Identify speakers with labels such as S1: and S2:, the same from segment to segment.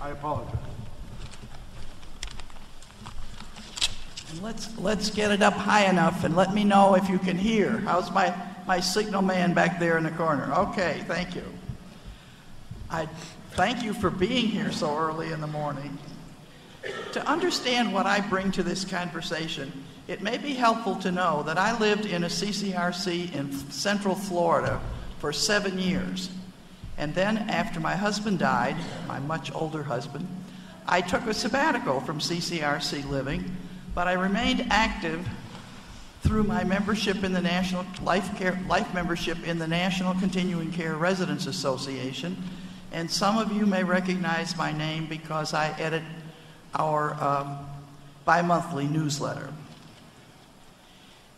S1: I apologize.
S2: And let's get it up high enough and let me know if you can hear. How's my signal man back there in the corner? Okay, thank you. I thank you for being here so early in the morning. To understand what I bring to this conversation, it may be helpful to know that I lived in a CCRC in Central Florida for 7 years. And then after my husband died, my much older husband, I took a sabbatical from CCRC living, but I remained active through my membership in the National Life membership in the National Continuing Care Residents Association. And some of you may recognize my name because I edit our bi-monthly newsletter.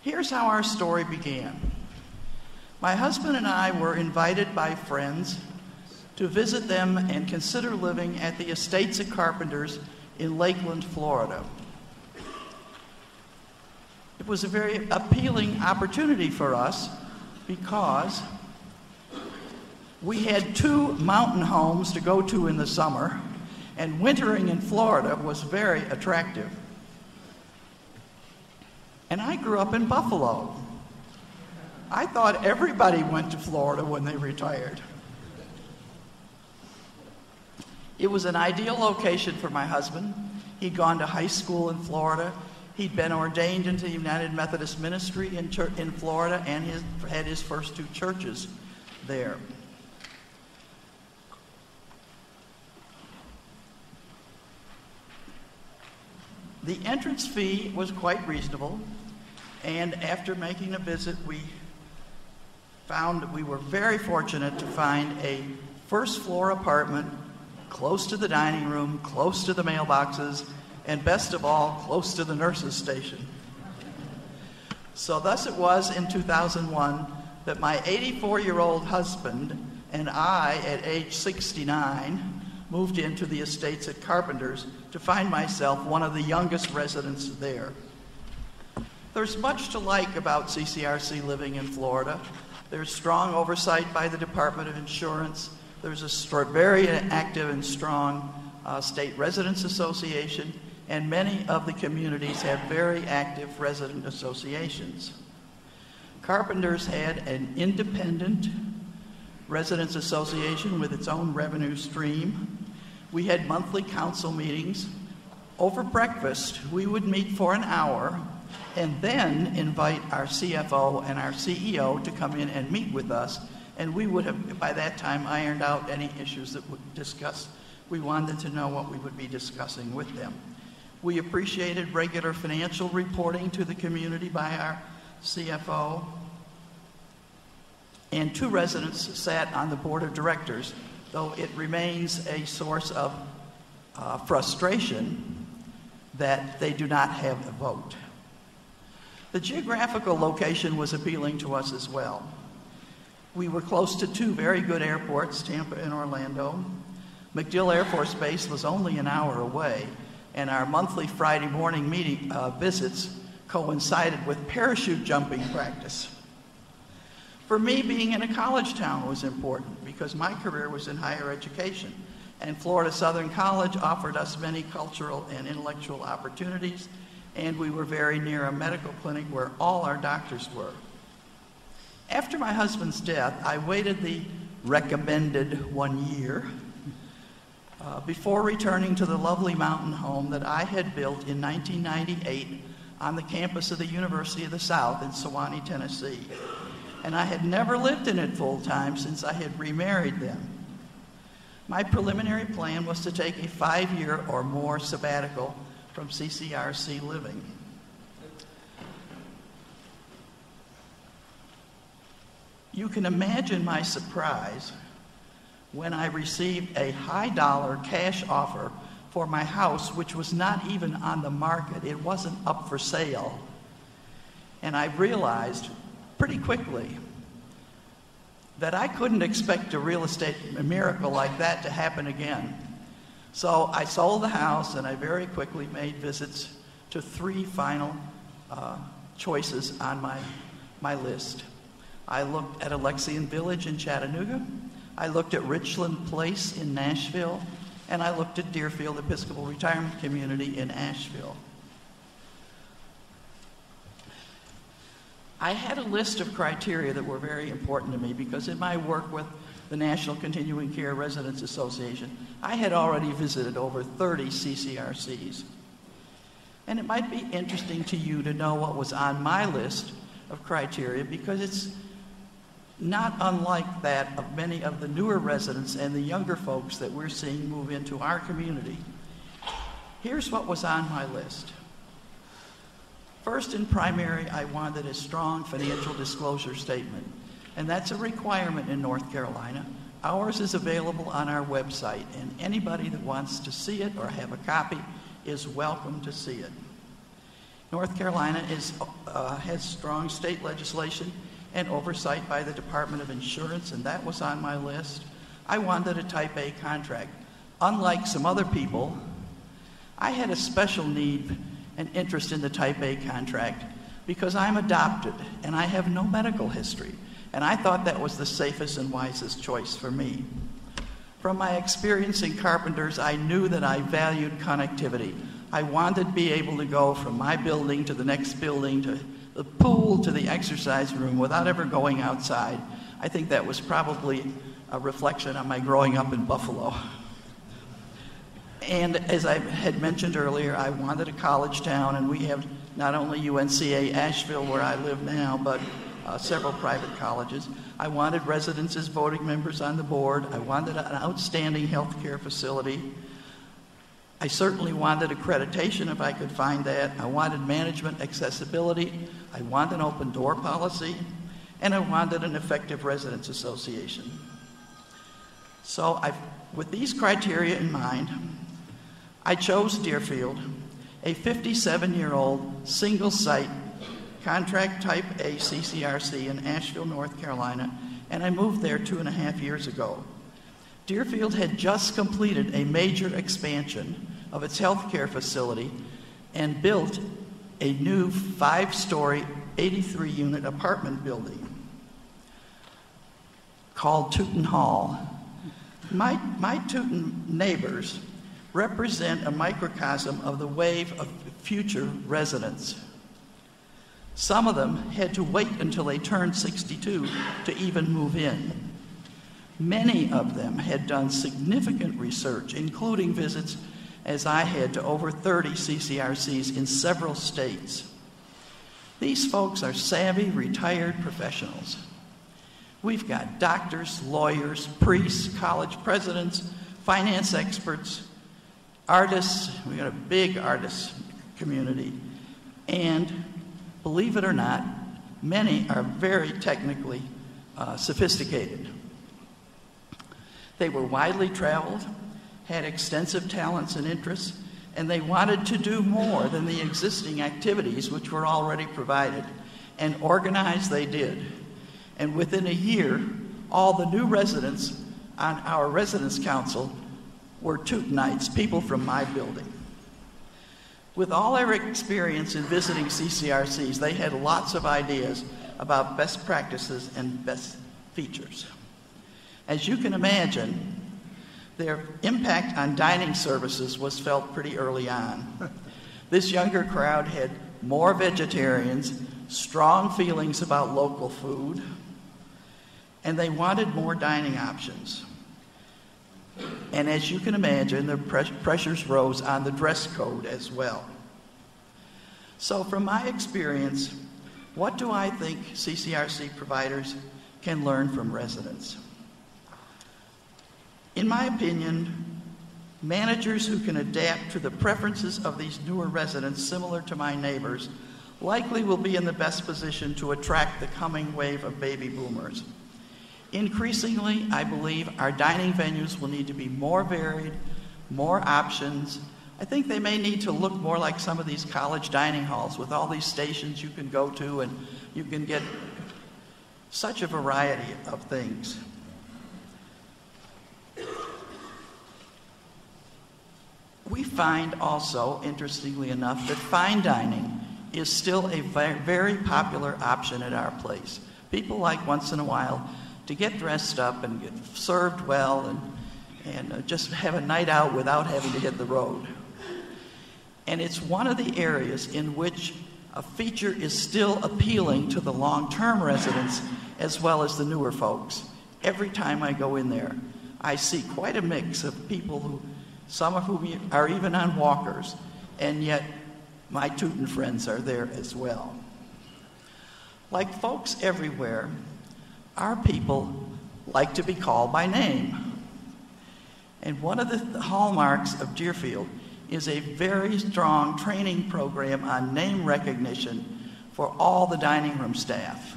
S2: Here's how our story began. My husband and I were invited by friends to visit them and consider living at the estates of Carpenters in Lakeland, Florida. It was a very appealing opportunity for us because we had 2 mountain homes to go to in the summer, and wintering in Florida was very attractive. And I grew up in Buffalo. I thought everybody went to Florida when they retired. It was an ideal location for my husband. He'd gone to high school in Florida. He'd been ordained into the United Methodist Ministry in Florida and had his first 2 churches there. The entrance fee was quite reasonable, and after making a visit, we found we were very fortunate to find a first-floor apartment close to the dining room, close to the mailboxes, and best of all, close to the nurse's station. So thus it was in 2001 that my 84-year-old husband and I, at age 69, moved into the estates at Carpenters to find myself one of the youngest residents there. There's much to like about CCRC living in Florida. There's strong oversight by the Department of Insurance. There's a very active and strong state residents association, and many of the communities have very active resident associations. Carpenters had an independent residents association with its own revenue stream. We had monthly council meetings. Over breakfast, we would meet for an hour and then invite our CFO and our CEO to come in and meet with us. And we would have, by that time, ironed out any issues that we wanted to know what we would be discussing with them. We appreciated regular financial reporting to the community by our CFO. And 2 residents sat on the board of directors, though it remains a source of frustration that they do not have a vote. The geographical location was appealing to us as well. We were close to 2 very good airports, Tampa and Orlando. MacDill Air Force Base was only an hour away, and our monthly Friday morning visits coincided with parachute jumping practice. For me, being in a college town was important because my career was in higher education, and Florida Southern College offered us many cultural and intellectual opportunities, and we were very near a medical clinic where all our doctors were. After my husband's death, I waited the recommended 1 year before returning to the lovely mountain home that I had built in 1998 on the campus of the University of the South in Sewanee, Tennessee. And I had never lived in it full-time since I had remarried then. My preliminary plan was to take a 5-year or more sabbatical from CCRC living. You can imagine my surprise when I received a high-dollar cash offer for my house, which was not even on the market. It wasn't up for sale. And I realized pretty quickly that I couldn't expect a real estate miracle like that to happen again. So I sold the house, and I very quickly made visits to 3 final choices on my list. I looked at Alexian Village in Chattanooga. I looked at Richland Place in Nashville, and I looked at Deerfield Episcopal Retirement Community in Asheville. I had a list of criteria that were very important to me because in my work with the National Continuing Care Residents Association, I had already visited over 30 CCRCs. And it might be interesting to you to know what was on my list of criteria because it's not unlike that of many of the newer residents and the younger folks that we're seeing move into our community. Here's what was on my list. First, in primary, I wanted a strong financial disclosure statement, and that's a requirement in North Carolina. Ours is available on our website, and anybody that wants to see it or have a copy is welcome to see it. North Carolina has strong state legislation and oversight by the Department of Insurance, and that was on my list. I wanted a Type A contract. Unlike some other people, I had a special need and interest in the Type A contract because I'm adopted and I have no medical history, and I thought that was the safest and wisest choice for me. From my experience in Carpenters, I knew that I valued connectivity. I wanted to be able to go from my building to the next building, to the pool, to the exercise room without ever going outside. I think that was probably a reflection on my growing up in Buffalo. And as I had mentioned earlier, I wanted a college town, and we have not only UNCA Asheville, where I live now, but several private colleges. I wanted residents as voting members on the board. I wanted an outstanding health care facility. I certainly wanted accreditation if I could find that. I wanted management accessibility. I wanted an open door policy. And I wanted an effective residents association. So with these criteria in mind, I chose Deerfield, a 57-year-old single-site contract Type A CCRC in Asheville, North Carolina, and I moved there 2.5 years ago. Deerfield had just completed a major expansion of its healthcare facility and built a new 5-story, 83-unit apartment building called Tootin Hall. My Tootin neighbors represent a microcosm of the wave of future residents. Some of them had to wait until they turned 62 to even move in. Many of them had done significant research, including visits, as I had, to over 30 CCRCs in several states. These folks are savvy, retired professionals. We've got doctors, lawyers, priests, college presidents, finance experts, artists. We've got a big artist community. And believe it or not, many are very technically sophisticated. They were widely traveled, had extensive talents and interests, and they wanted to do more than the existing activities which were already provided. And organize they did. And within a year, all the new residents on our residence council were Tootenites, people from my building. With all their experience in visiting CCRCs, they had lots of ideas about best practices and best features. As you can imagine, their impact on dining services was felt pretty early on. This younger crowd had more vegetarians, strong feelings about local food, and they wanted more dining options. And as you can imagine, the pressures rose on the dress code as well. So from my experience, what do I think CCRC providers can learn from residents? In my opinion, managers who can adapt to the preferences of these newer residents, similar to my neighbors, likely will be in the best position to attract the coming wave of baby boomers. Increasingly, I believe our dining venues will need to be more varied, more options. I think they may need to look more like some of these college dining halls with all these stations you can go to, and you can get such a variety of things. We find also, interestingly enough, that fine dining is still a very popular option at our place. People like once in a while to get dressed up and get served well and just have a night out without having to hit the road. And it's one of the areas in which a feature is still appealing to the long-term residents as well as the newer folks. Every time I go in there, I see quite a mix of people who, some of whom are even on walkers, and yet my Teuton friends are there as well. Like folks everywhere, our people like to be called by name. And one of the hallmarks of Deerfield is a very strong training program on name recognition for all the dining room staff.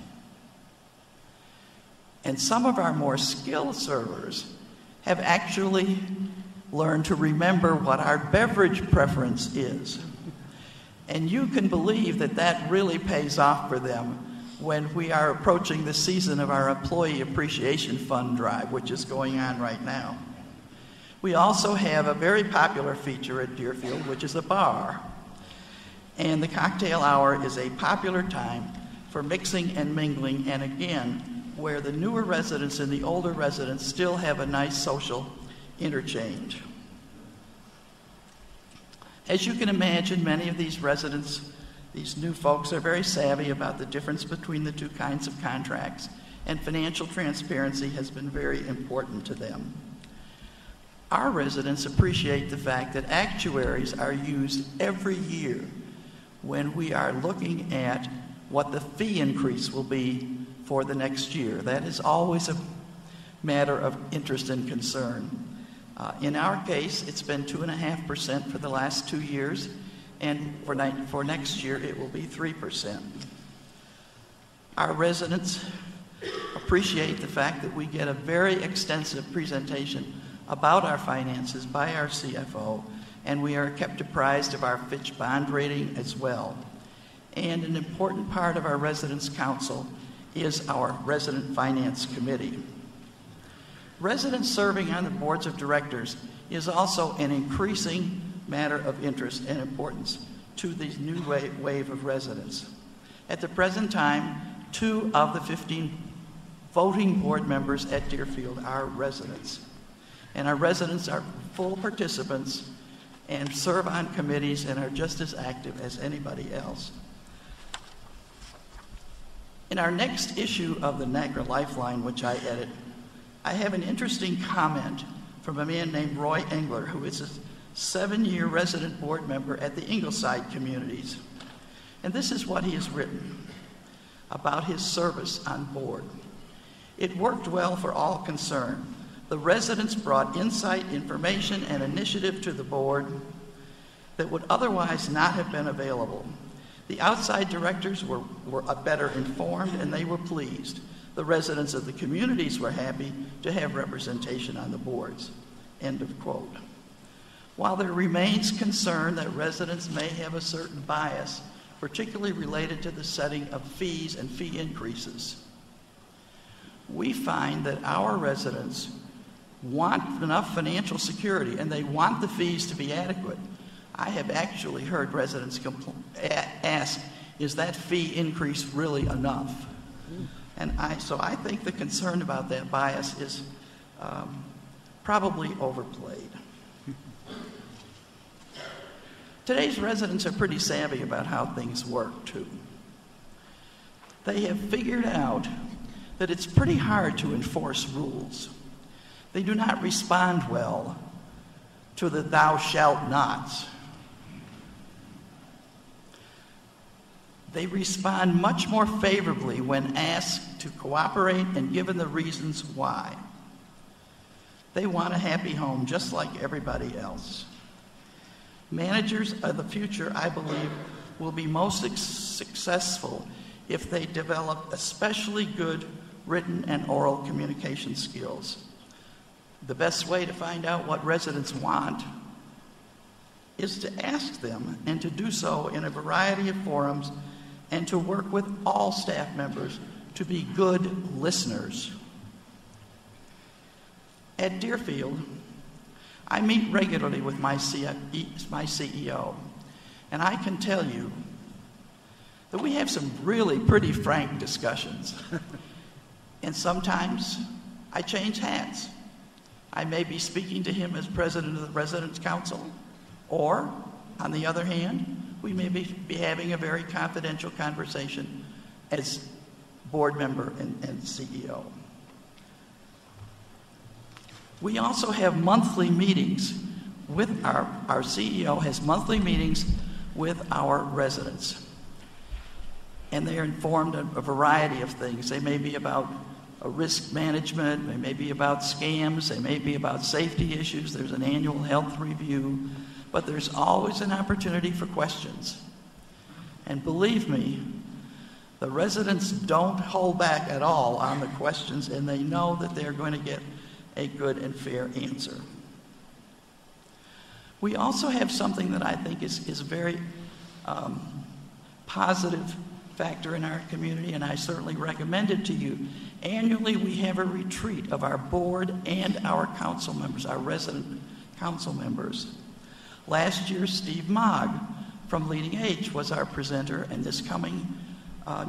S2: And some of our more skilled servers have actually learned to remember what our beverage preference is. And you can believe that that really pays off for them when we are approaching the season of our Employee Appreciation Fund drive, which is going on right now. We also have a very popular feature at Deerfield, which is a bar. And the cocktail hour is a popular time for mixing and mingling, and again, where the newer residents and the older residents still have a nice social interchange. As you can imagine, many of these residents, these new folks, are very savvy about the difference between the two kinds of contracts, and financial transparency has been very important to them. Our residents appreciate the fact that actuaries are used every year when we are looking at what the fee increase will be for the next year. That is always a matter of interest and concern. In our case, it's been 2.5% for the last 2 years, and for next year it will be 3%. Our residents appreciate the fact that we get a very extensive presentation about our finances by our CFO, and we are kept apprised of our Fitch bond rating as well. And an important part of our Residents' Council is our Resident Finance Committee. Residents serving on the boards of directors is also an increasing matter of interest and importance to this new wave of residents. At the present time, 2 of the 15 voting board members at Deerfield are residents. And our residents are full participants and serve on committees and are just as active as anybody else. In our next issue of the Niagara Lifeline, which I edit, I have an interesting comment from a man named Roy Engler, who is a 7-year resident board member at the Ingleside communities. And this is what he has written about his service on board. It worked well for all concerned. The residents brought insight, information, and initiative to the board that would otherwise not have been available. The outside directors were better informed, and they were pleased. The residents of the communities were happy to have representation on the boards. End of quote. While there remains concern that residents may have a certain bias, particularly related to the setting of fees and fee increases, we find that our residents want enough financial security, and they want the fees to be adequate. I have actually heard residents ask, is that fee increase really enough? And so I think the concern about that bias is probably overplayed. Today's residents are pretty savvy about how things work, too. They have figured out that it's pretty hard to enforce rules. They do not respond well to the thou shalt nots. They respond much more favorably when asked to cooperate and given the reasons why. They want a happy home just like everybody else. Managers of the future, I believe, will be most successful if they develop especially good written and oral communication skills. The best way to find out what residents want is to ask them, and to do so in a variety of forums, and to work with all staff members to be good listeners. At Deerfield, I meet regularly with my CEO, and I can tell you that we have some really pretty frank discussions. And sometimes I change hats. I may be speaking to him as president of the Residents' Council, or, on the other hand, we may be having a very confidential conversation as board member and CEO. We also have monthly meetings with our CEO has monthly meetings with our residents. And they are informed of a variety of things. They may be about risk management, they may be about scams, they may be about safety issues. There's an annual health review, but there's always an opportunity for questions. And believe me, the residents don't hold back at all on the questions, and they know that they're going to get a good and fair answer. We also have something that I think is a very positive factor in our community, and I certainly recommend it to you. Annually, we have a retreat of our board and our council members, our resident council members. Last year, Steve Mogg from Leading Age was our presenter, and this coming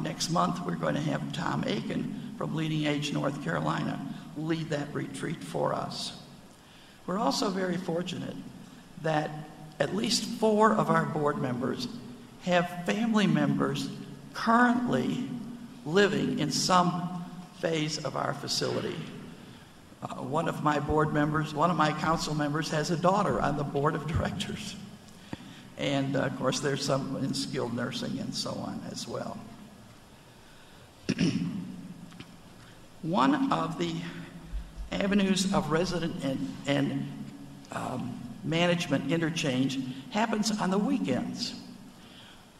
S2: next month, we're going to have Tom Aiken from Leading Age North Carolina lead that retreat for us. We're also very fortunate that at least 4 of our board members have family members currently living in some phase of our facility. One of my council members has a daughter on the board of directors. And of course, there's some in skilled nursing and so on as well. One of the avenues of resident and management interchange happens on the weekends.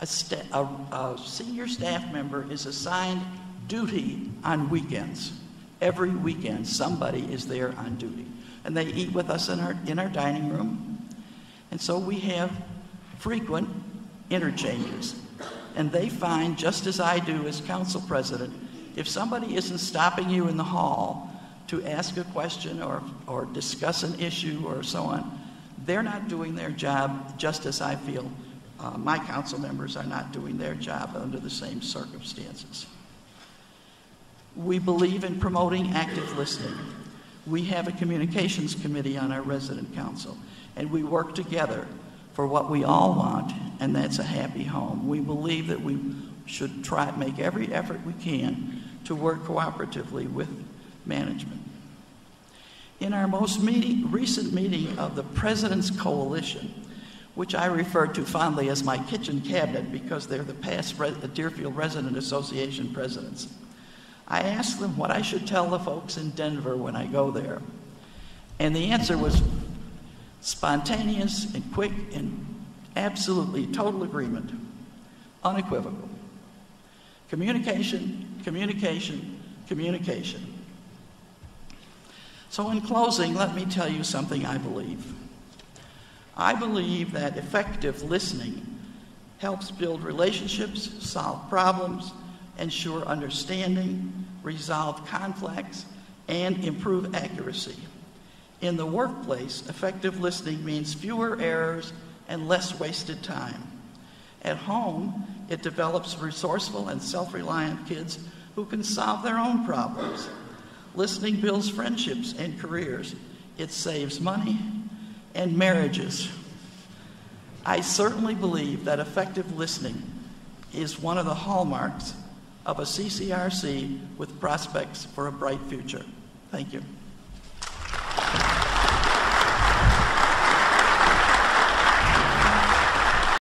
S2: A senior staff member is assigned duty on weekends. Every weekend, somebody is there on duty. And they eat with us in our dining room. And so we have frequent interchanges. And they find, just as I do as council president, if somebody isn't stopping you in the hall to ask a question or discuss an issue or so on, they're not doing their job, just as I feel my council members are not doing their job under the same circumstances. We believe in promoting active listening. We have a communications committee on our resident council, and we work together for what we all want, and that's a happy home. We believe that we should try to make every effort we can to work cooperatively with management. In our most recent meeting of the President's Coalition, which I refer to fondly as my kitchen cabinet because they're the past Deerfield Resident Association presidents, I asked them what I should tell the folks in Denver when I go there. And the answer was spontaneous and quick and absolutely total agreement, unequivocal. Communication, communication, communication. So in closing, let me tell you something I believe. I believe that effective listening helps build relationships, solve problems, ensure understanding, resolve conflicts, and improve accuracy. In the workplace, effective listening means fewer errors and less wasted time. At home, it develops resourceful and self-reliant kids who can solve their own problems. Listening builds friendships and careers. It saves money and marriages. I certainly believe that effective listening is one of the hallmarks of a CCRC with prospects for a bright future. Thank you.